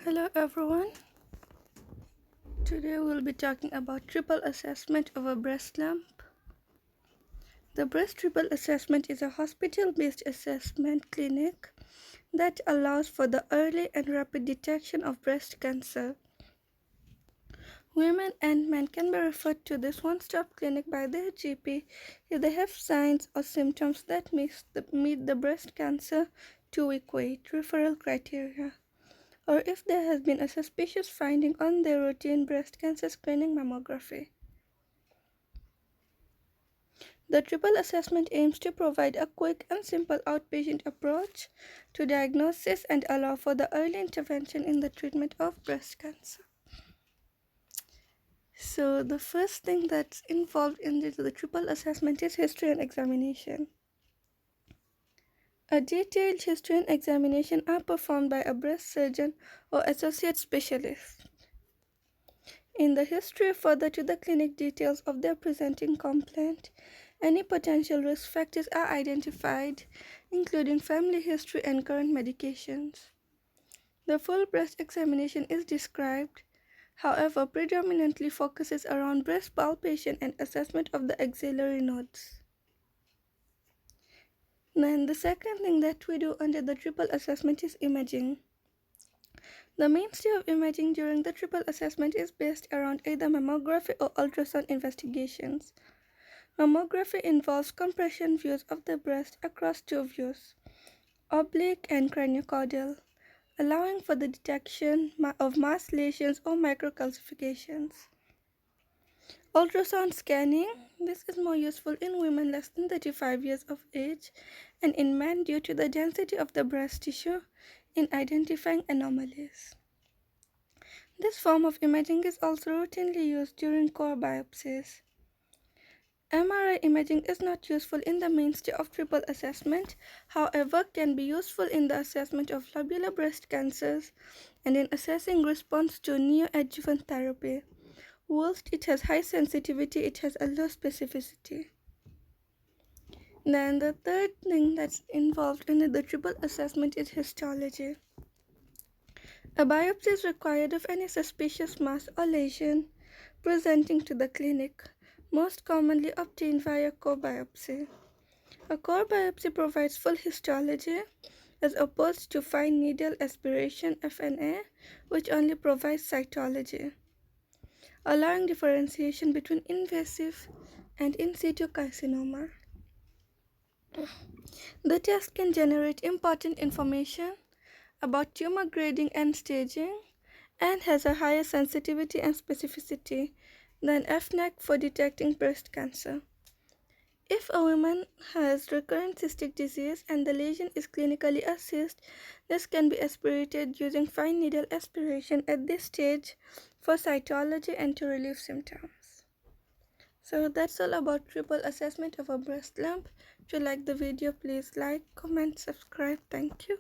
Hello everyone. Today we'll be talking about triple assessment of a breast lump. The breast triple assessment is a hospital-based assessment clinic that allows for the early and rapid detection of breast cancer. Women and men can be referred to this one-stop clinic by their GP if they have signs or symptoms that meet the breast cancer 2-week wait referral criteria, or if there has been a suspicious finding on their routine breast cancer screening mammography. The triple assessment aims to provide a quick and simple outpatient approach to diagnosis and allow for the early intervention in the treatment of breast cancer. So the first thing that's involved in the triple assessment is history and examination. A detailed history and examination are performed by a breast surgeon or associate specialist. In the history, further to the clinic details of their presenting complaint, any potential risk factors are identified, including family history and current medications. The full breast examination is described, however, predominantly focuses around breast palpation and assessment of the axillary nodes. Then the second thing that we do under the triple assessment is imaging. The mainstay of imaging during the triple assessment is based around either mammography or ultrasound investigations. Mammography involves compression views of the breast across two views, oblique and craniocaudal, allowing for the detection of mass lesions or microcalcifications. Ultrasound scanning. This is more useful in women less than 35 years of age and in men due to the density of the breast tissue in identifying anomalies. This form of imaging is also routinely used during core biopsies. MRI imaging is not useful in the mainstay of triple assessment, however, can be useful in the assessment of lobular breast cancers and in assessing response to neoadjuvant therapy. Whilst it has high sensitivity, it has a low specificity. Then the third thing that's involved in the triple assessment is histology. A biopsy is required of any suspicious mass or lesion presenting to the clinic, most commonly obtained via core biopsy. A core biopsy provides full histology as opposed to fine needle aspiration (FNA), which only provides cytology, allowing differentiation between invasive and in situ carcinoma. The test can generate important information about tumor grading and staging and has a higher sensitivity and specificity than FNAC for detecting breast cancer. If a woman has recurrent cystic disease and the lesion is clinically assessed, this can be aspirated using fine needle aspiration at this stage for cytology and to relieve symptoms. So that's all about triple assessment of a breast lump. If you like the video, please like, comment, subscribe. Thank you.